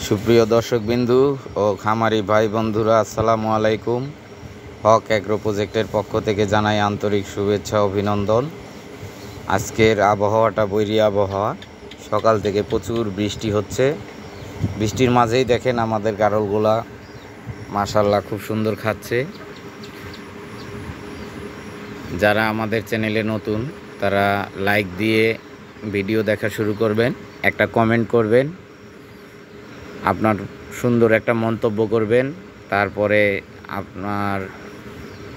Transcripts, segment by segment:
সুপ্রিয় দর্শকবিন্দু ও খামারি ভাই বন্ধুরা, আসসালামু আলাইকুম। হক অ্যাগ্রো প্রজেক্টের পক্ষ থেকে জানাই আন্তরিক শুভেচ্ছা অভিনন্দন। আজকের আবহাওয়াটা বৈরী আবহাওয়া, সকাল থেকে প্রচুর বৃষ্টি হচ্ছে। বৃষ্টির মাঝেই দেখেন আমাদের গারলগুলা মাশাআল্লাহ খুব সুন্দর খাচ্ছে। যারা আমাদের চ্যানেলে নতুন তারা লাইক দিয়ে ভিডিও দেখা শুরু করবেন, একটা কমেন্ট করবেন, আপনার সুন্দর একটা মন্তব্য করবেন, তারপরে আপনার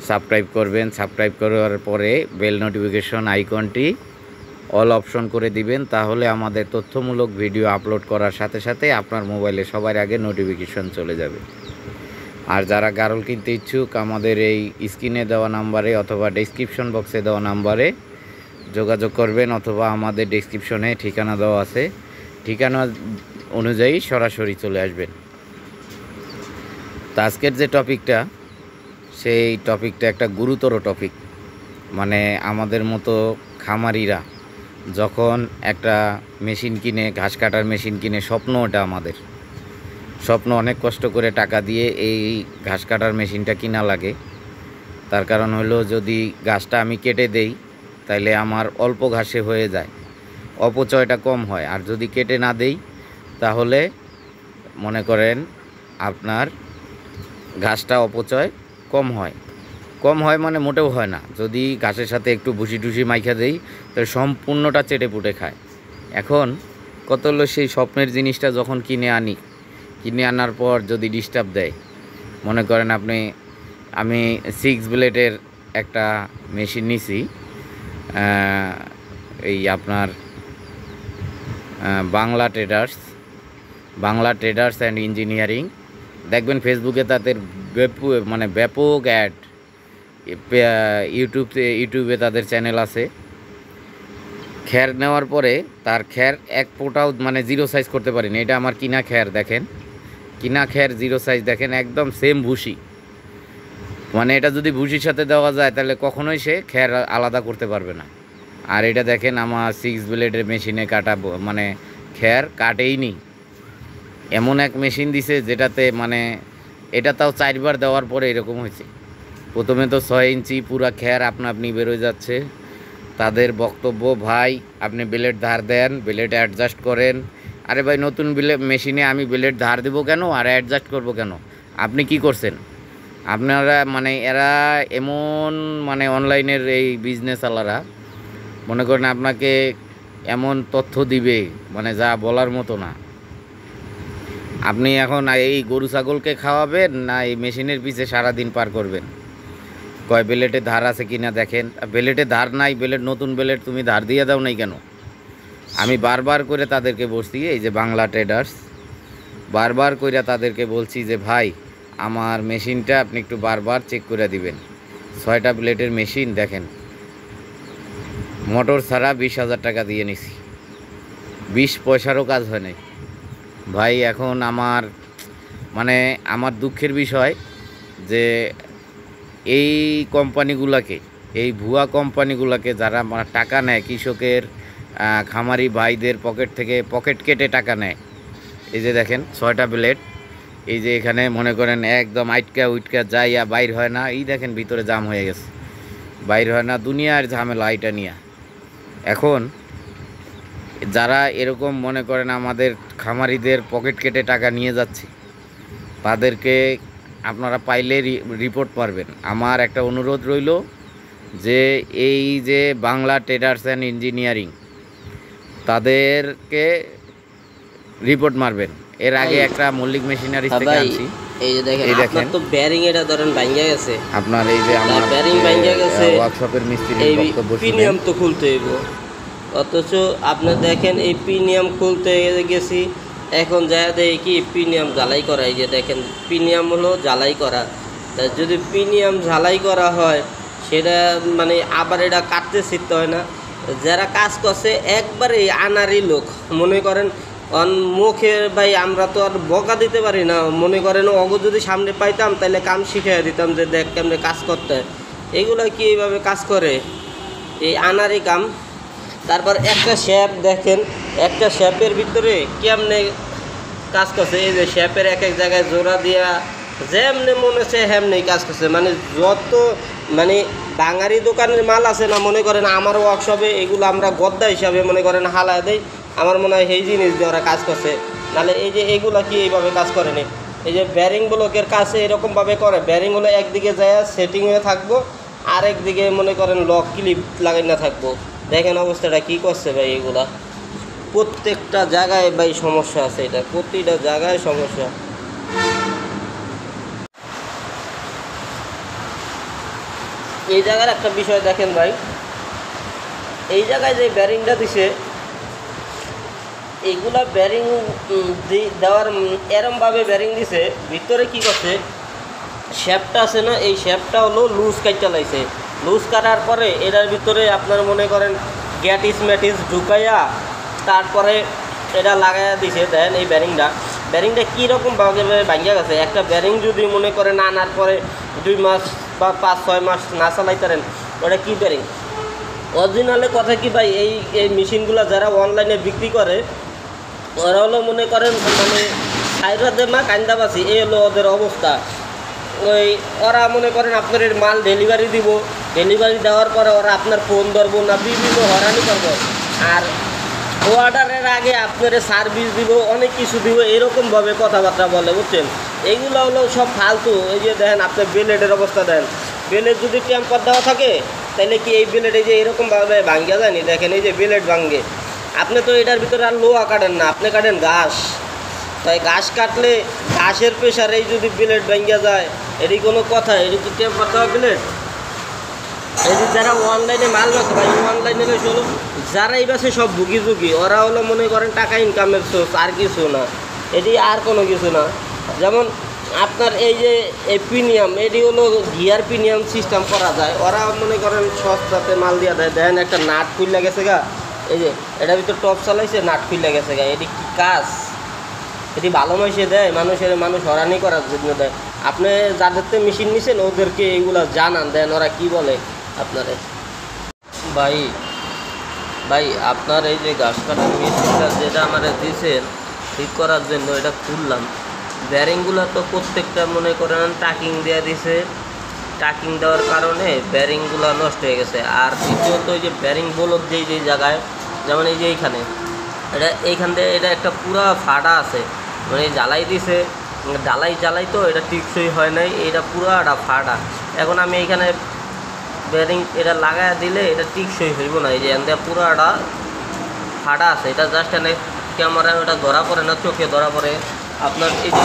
সাবস্ক্রাইব করবেন। সাবস্ক্রাইব করার পরে বেল নোটিফিকেশন আইকনটি অল অপশন করে দিবেন, তাহলে আমাদের তথ্যমূলক ভিডিও আপলোড করার সাথে সাথে আপনার মোবাইলে সবার আগে নোটিফিকেশন চলে যাবে। আর যারা গারল কিনতে ইচ্ছুক, আমাদের এই স্ক্রিনে দেওয়া নাম্বারে অথবা ডেসক্রিপশন বক্সে দেওয়া নাম্বারে যোগাযোগ করবেন, অথবা আমাদের ডেসক্রিপশনে ঠিকানা দেওয়া আছে, ঠিকানা অনুযায়ী সরাসরি চলে আসবেন। তো আজকের যে টপিকটা, সেই টপিকটা একটা গুরুতর টপিক। মানে আমাদের মতো খামারিরা যখন একটা মেশিন কিনে, ঘাস কাটার মেশিন কিনে, স্বপ্ন ওটা আমাদের স্বপ্ন, অনেক কষ্ট করে টাকা দিয়ে এই ঘাস কাটার মেশিনটা কিনা লাগে। তার কারণ হলো, যদি ঘাসটা আমি কেটে দেই তাহলে আমার অল্প ঘাসে হয়ে যায়, অপচয়টা কম হয়। আর যদি কেটে না দেই তাহলে মনে করেন আপনার ঘাসটা অপচয় কম হয় মানে মোটেও হয় না। যদি ঘাসের সাথে একটু ভুসি টুসি মাইখা দেই তাহলে সম্পূর্ণটা চেটে পুটে খায়। এখন কত হলো, সেই স্বপ্নের জিনিসটা যখন কিনে আনার পর যদি ডিস্টার্ব দেয়, মনে করেন আমি 6 ব্লেডের একটা মেশিন নিছি, এই আপনার বাংলা ট্রেডার্স অ্যান্ড ইঞ্জিনিয়ারিং। দেখবেন ফেসবুকে তাদের ব্যাপক অ্যাড, ইউটিউবে তাদের চ্যানেল আছে। খ্যার নেওয়ার পরে তার খ্যার এক ফোঁটাও জিরো সাইজ করতে পারিনি। এটা আমার কিনা খ্যার, দেখেন কিনা খ্যার জিরো সাইজ, দেখেন একদম সেম ভুসি। এটা যদি ভুসির সাথে দেওয়া যায় তাহলে কখনোই সে খ্যার আলাদা করতে পারবে না। আর এটা দেখেন আমার 6 ব্লেডের মেশিনে কাটা খ্যার কাটেই নি। এমন এক মেশিন দিছে যেটাতে এটা তাও 4 বার দেওয়ার পরে এরকম হয়েছে। প্রথমে তো 6 ইঞ্চি পুরা খ্যার আপনি বেরোয় যাচ্ছে। তাদের বক্তব্য, ভাই আপনি ব্লেড ধার দেন, ব্লেড অ্যাডজাস্ট করেন। আরে ভাই, নতুন মেশিনে আমি ব্লেড ধার দেবো কেন আর অ্যাডজাস্ট করব কেন? আপনি কি করছেন? আপনারা এরা এমন অনলাইনের এই বিজনেসওয়ালারা মনে করেন আপনাকে এমন তথ্য দিবে যা বলার মতো না। আপনি এখন এই গরু ছাগলকে খাওয়াবেন না এই মেশিনের পিছে সারাদিন পার করবেন? কয় বেলেটে ধার আছে কিনা দেখেন। বেলেটে ধার নাই, নতুন বেলেট তুমি ধার দিয়ে দাও নাই কেন? আমি বারবার করে তাদেরকে বলছি, এই যে বাংলা ট্রেডার্স, বারবার করে তাদেরকে বলছি যে ভাই আমার মেশিনটা আপনি একটু বারবার চেক করে দিবেন। 6টা ব্লেডের মেশিন দেখেন, মোটর ছাড়া 20,000 টাকা দিয়ে নিছি, 20 পয়সারও কাজ হয় নাই ভাই। এখন আমার দুঃখের বিষয় যে এই কোম্পানিগুলোকে, এই ভুয়া কোম্পানিগুলোকে যারা টাকা নেয় কৃষকের, খামারি ভাইদের পকেট থেকে, পকেট কেটে টাকা নেয়। এই যে দেখেন 6টা ব্লেড, এই যে এখানে মনে করেন একদম উইটকা যাইয়া বাইর হয় না। এই দেখেন ভিতরে জাম হয়ে গেছে, বাইর হয় না, দুনিয়ার ঝামেলা এটা নিয়ে। এখন যারা এরকম মনে করেন আমাদের খামারিদের পকেট কেটে টাকা নিয়ে যাচ্ছে, তাদেরকে আপনারা পাইলে রিপোর্ট পারবেন। আমার একটা অনুরোধ রইল যে এই যে বাংলা ট্রেডার্স অ্যান্ড ইঞ্জিনিয়ারিং, তাদেরকে রিপোর্ট মারবেন। এর আগে একটা মল্লিক মেশিনারি থেকে আনছি, এই যে দেখেন আপনার তো বেয়ারিং এটা ধরেন ভাঙা গেছে, আপনার এই যে আমার বেয়ারিং ভাঙা গেছে, ওয়ার্কশপের মিস্ত্রির বক্তব্য প্রিমিয়াম তো খুলতে হইব। অথচ আপনি দেখেন এই প্রিমিয়াম খুলতে গেছি, এখন যায় দেখি কি প্রিমিয়াম ঝালাই করা। এই যে দেখেন প্রিমিয়াম হলো ঝালাই করা। তা যদি প্রিমিয়াম ঝালাই করা হয় সেটা আবার এটা কাটতে শিখতে হয় না। যারা কাজ করছে একবারে আনারি লোক, মনে করেন মুখের ভাই আমরা তো আর বকা দিতে পারি না। মনে করেন যদি সামনে পাইতাম তাহলে কাম শিখিয়ে দিতাম যে দেখ কেমনে কাজ করতে হয়। এগুলো কি এইভাবে কাজ করে, এই আনারি কাম। তারপর একটা শ্যাপ দেখেন, একটা শ্যাপের ভিতরে কেমনে কাজ করছে। এই যে শেপের এক এক জায়গায় জোড়া দিয়া যেমনি মনে হচ্ছে হেমনি কাজ করছে। মানে যত মানে বাঙালি দোকানের মাল আছে না, মনে করেন আমার ওয়ার্কশপে এগুলো আমরা গদ্দা হিসাবে মনে করেন হালা দেই। আমার মনে হয় সেই জিনিস দিয়ে ওরা কাজ করছে। নাহলে এই যে এইগুলো কি এইভাবে কাজ করেনি। এই যে ব্যারিং ব্লকের কাছে এরকমভাবে করে, ব্যারিং হলো একদিকে যায় সেটিং হয়ে থাকবো, আরেক দিকে মনে করেন লক ক্লিপ লাগাই না থাকবো। দেখেন অবস্থাটা কি করছে ভাই। এগুলা প্রত্যেকটা জায়গায় ভাই সমস্যা আছে, এটা প্রতিটা জায়গায় সমস্যা। এই জায়গার একটা বিষয় দেখেন ভাই, এই জায়গায় যে ব্যারিংটা দিছে, এইগুলা ব্যারিং দেওয়ার এরমভাবে ব্যারিং দিছে, ভিতরে কি করছে শেপটা আছে না, এই শেপটা হলো লুজ কাটটা লাইছে। লুজ কাটার পরে এটার ভিতরে আপনার মনে করেন গ্যাটিস ম্যাটিস ঢুকাইয়া তারপরে এটা লাগাইয়া দিছে। দেন এই ব্যারিংটা কীরকমভাবে ভাঙ্গা গেছে। একটা ব্যারিং যদি মনে করেন আনার পরে 2 মাস বা 5-6 মাস না চালাইতারেন, ওটা কী ব্যারিং। অরিজিনালে কথা কি ভাই, এই মেশিনগুলো যারা অনলাইনে বিক্রি করে ওরা হলো মনে করেন মানে সাইরাতে মা কান্দাবাসি, এই হলো ওদের অবস্থা। ওরা মনে করেন আপনার মাল ডেলিভারি দিব, ডেলিভারি দেওয়ার পরে ওরা আপনার ফোন ধরবো না, বিভিন্ন হয়রানি করবো। আর অর্ডারের আগে আপনার সার্ভিস দিব, অনেক কিছু দিব, এরকমভাবে কথাবার্তা বলে, বুঝছেন। এইগুলো হলো সব ফালতু। এই যে দেখেন আপনার বেলেটের অবস্থা দেন, বেলেট যদি টেম্পার দেওয়া থাকে তাহলে কি এই বেলেট এই যে এরকমভাবে ভাঙ্গা যায়নি। দেখেন এই যে বেলেট ভাঙ্গে, আপনি তো এটার ভিতরে আর লোহা কাটেন না, আপনি কাটেন ঘাস। তাই ঘাস কাটলে ঘাসের প্রেশারে যদি বেলেট ভাঙ্গা যায়, এটি কোনো কথা? এটি কি টেম্পার দেওয়া বেলেট? এই যে যারা অনলাইনে মাল বেচে ভাই, অনলাইনে হলো যারাই বেছে সব ভুগি ওরা হলো মনে করেন টাকা ইনকামের সোর্স, আর কিছু না। এটি আর কোনো কিছু না। যেমন আপনার এই যে এই প্রিমিয়াম, এটি হলো গিয়ার প্রিমিয়াম সিস্টেম করা যায়। ওরা মনে করেন সস্তাতে মাল দিয়া দেয়। দেখেন একটা নাট খুইলা গেছে গা, এই যে এটার ভিতর টপ চালাইছে, নাট খুইলা গেছে গা। এটি কি কাজ? এটি ভালো মানুষে দেয়? মানুষ হরানি করার জন্য দেয়। আপনি যাদের মেশিন নিছেন ওদেরকে এইগুলা জানান, দেন ওরা কি বলে আপনারে। ভাই আপনার এই যে ঘাস কাটার মেশিনটা যেটা আমাদের দিয়েছেন ঠিক করার জন্য, এটা খুললাম। ব্যারিংগুলো তো প্রত্যেকটা মনে করেন টাকিং দেওয়া দিছে, টাকিং দেওয়ার কারণে ব্যারিংগুলো নষ্ট হয়ে গেছে। আর দ্বিতীয়ত এই যে ব্যারিং বলক যেই জায়গায়, যেমন এই যে এইখান দিয়ে এটা একটা পুরা ফাটা আছে, মানে জ্বালাই দিছে, জ্বালাই তো এটা টিকসই হয় নাই, এটা পুরাটা ফাটা। এখন আমি এইখানে ব্যারিং এটা লাগাই দিলে এটা টিকসই হইব না। এই যে এখান দিয়ে পুরাটা ফাটা আছে, এটা জাস্ট এনে ক্যামেরায় ওটা ধরা পড়ে না, চোখে ধরা পড়ে আপনার। এই যে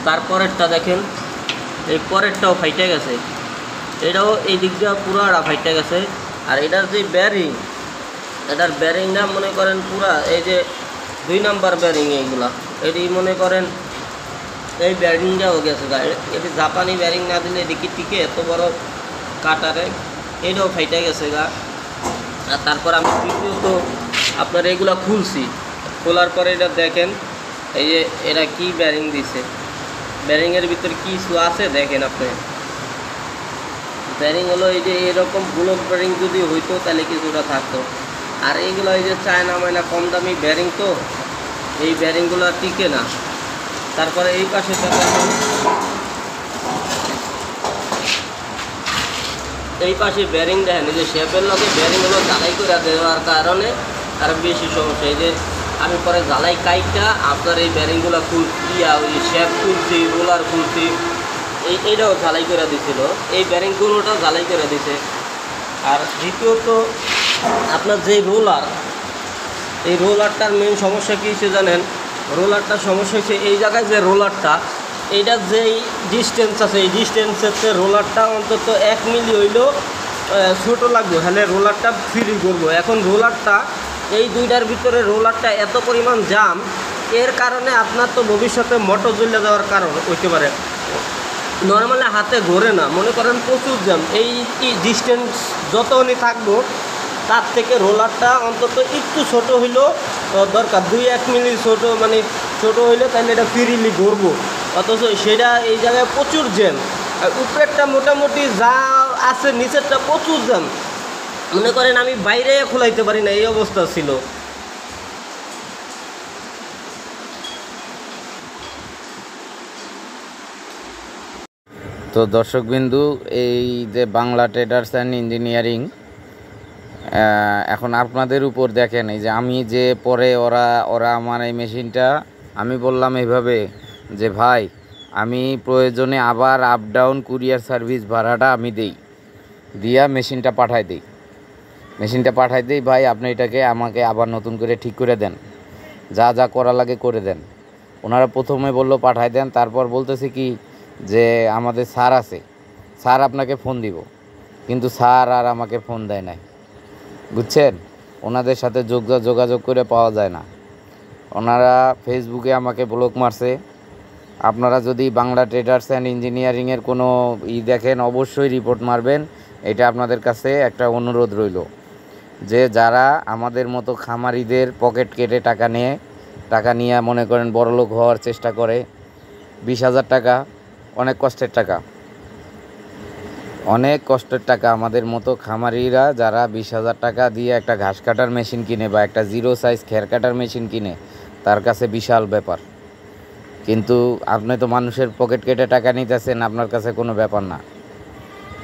তারপরেরটা দেখেন, এই পরেরটাও ফাইটে গেছে, এটাও এই দিক দিয়ে পুরাটা ফাইটে গেছে। আর এটার যে ব্যারিং, এটার ব্যারিংটা মনে করেন পুরা এই যে 2 নাম্বার ব্যারিং, এইগুলা এটি মনে করেন এই ব্যারিংটাও গেছে গা। এটি জাপানি ব্যারিং না দিলে এদিকে টিকে এত বড় কাটারে, এটাও ফাইটে গেছে গা। আর তারপর আমি দ্বিতীয়ত আপনার এগুলা খুলছি, খোলার পরে এটা দেখেন এই যে এরা কি ব্যারিং দিছে, ব্যারিংয়ের ভিতর কি কিছু আছে দেখেন আপনি। ব্যারিং হলো এই যে এরকম ব্লক ব্যারিং যদি হইতো তাহলে কিছুটা থাকতো। আর এইগুলো এই যে চায়না মায়না কম দামি ব্যারিং, তো এই ব্যারিংগুলো টিকে না। তারপরে এই পাশে দেখেন, এই পাশে ব্যারিং দেখেন, এই যে শেপের লগে ব্যারিংগুলো জ্বালাই করে দেওয়ার কারণে আর বেশি সমস্যা। এই যে আমি পরে জ্বালাই কাইটা আপনার এই ব্যারিংগুলো খুলছিয়া, ওই শেপ খুলছি, রোলার খুলছি, এইটাও ঝালাই করে দিছিল, এই ব্যারিংগুলোটাও ঝালাই করে দিছে। আর দ্বিতীয়ত আপনার যে রোলার, এই রোলারটার মেন সমস্যা কী হচ্ছে জানেন? রোলারটার সমস্যা হচ্ছে এই জায়গায় যে রোলারটা, এইটার যেই ডিস্টেন্স আছে, এই ডিস্টেন্সের রোলারটা অন্তত 1 মিলি হইলেও ছোটো লাগবে, তাহলে রোলারটা ফ্রি করবো। এখন রোলারটা এই দুইটার ভিতরে রোলারটা এত পরিমাণ জাম, এর কারণে আপনার তো ভবিষ্যতে মোটর জ্বলে দেওয়ার কারণ হইতে পারে। নর্মালি হাতে ঘোরে না, মনে করেন প্রচুর জ্যাম। এই ডিস্টেন্স যতই থাকবো তার থেকে রোলারটা অন্তত একটু ছোট হইলেও দরকার, 2-1 মিলি ছোটো, মানে ছোটো হইলে তাহলে এটা ফ্রিলি ঘুরবো। অথচ সেটা এই জায়গায় প্রচুর জ্যাম। আর উপরেরটা মোটামুটি যা আছে, নিচেরটা প্রচুর জ্যাম। মনে করেন আমি বাইরে খোলাইতে পারি না, এই অবস্থা ছিল। তো দর্শকবিন্দু, এই যে বাংলা ট্রেডার্স অ্যান্ড ইঞ্জিনিয়ারিং, এখন আপনাদের উপর দেখেন, এই যে আমি যে পরে ওরা আমার এই মেশিনটা, আমি বললাম এইভাবে যে ভাই আমি প্রয়োজনে আবার আপ ডাউন কুরিয়ার সার্ভিস ভাড়াটা আমি দিয়া মেশিনটা পাঠাই দেই ভাই, আপনি এটাকে আমাকে আবার নতুন করে ঠিক করে দেন, যা যা করা লাগে করে দেন। ওনারা প্রথমে বললো পাঠাই দেন, তারপর বলতেছে কি যে আমাদের স্যার আছে, স্যার আপনাকে ফোন দিব, কিন্তু স্যার আর আমাকে ফোন দেয় নাই, বুঝছেন? ওনাদের সাথে যোগাযোগ করে পাওয়া যায় না। ওনারা ফেসবুকে আমাকে ব্লক মারছে। আপনারা যদি বাংলা ট্রেডার্স অ্যান্ড ইঞ্জিনিয়ারিংয়ের কোনো দেখেন, অবশ্যই রিপোর্ট মারবেন। এটা আপনাদের কাছে একটা অনুরোধ রইল, যে যারা আমাদের মতো খামারিদের পকেট কেটে টাকা নিয়ে মনে করেন বড়লোক হওয়ার চেষ্টা করে, 20,000 টাকা অনেক কষ্টের টাকা, আমাদের মতো খামারিরা যারা 20,000 টাকা দিয়ে একটা ঘাস কাটার মেশিন কিনে বা একটা জিরো সাইজ খের কাটার মেশিন কিনে, তার কাছে বিশাল ব্যাপার। কিন্তু আপনি তো মানুষের পকেট কেটে টাকা নিতেছেন, আপনার কাছে কোনো ব্যাপার না।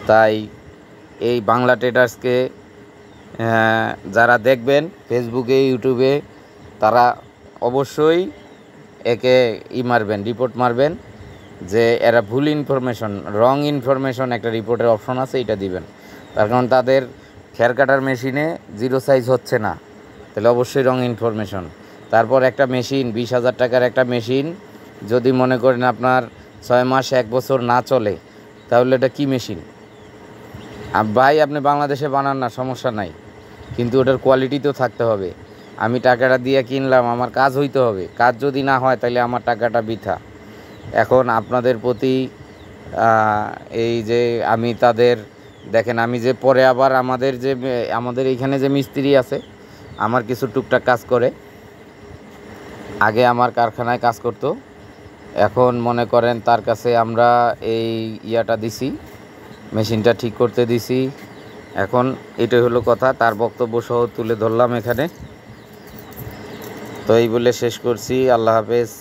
তাই এই বাংলা ট্রেডার্সকে যারা দেখবেন ফেসবুকে, ইউটিউবে, তারা অবশ্যই একে রিপোর্ট মারবেন, যে এরা ভুল ইনফরমেশন, রং ইনফরমেশন, একটা রিপোর্টের অপশন আছে, এটা দিবেন। তার কারণ তাদের খের কাটার মেশিনে জিরো সাইজ হচ্ছে না, তাহলে অবশ্যই রং ইনফরমেশন। তারপর একটা মেশিন, 20,000 টাকার একটা মেশিন যদি মনে করেন আপনার 6 মাস 1 বছর না চলে, তাহলে এটা কি মেশিন? ভাই আপনি বাংলাদেশে বানান না, সমস্যা নাই, কিন্তু ওটার কোয়ালিটি তো থাকতে হবে। আমি টাকাটা দিয়ে কিনলাম, আমার কাজ হইতে হবে, কাজ যদি না হয় তাহলে আমার টাকাটা বৃথা। এখন আপনাদের প্রতি এই যে আমি তাদের দেখেন, আমি যে পরে আবার আমাদের এইখানে যে মিস্ত্রি আছে, আমার কিছু টুকটাক কাজ করে, আগে আমার কারখানায় কাজ করতো, এখন মনে করেন তার কাছে আমরা এই দিছি, মেশিনটা ঠিক করতে দিছি। এখন এটাই হলো কথা, তার বক্তব্য সহ তুলে ধরলাম এখানে। তো এই বলে শেষ করছি। আল্লাহ হাফেজ।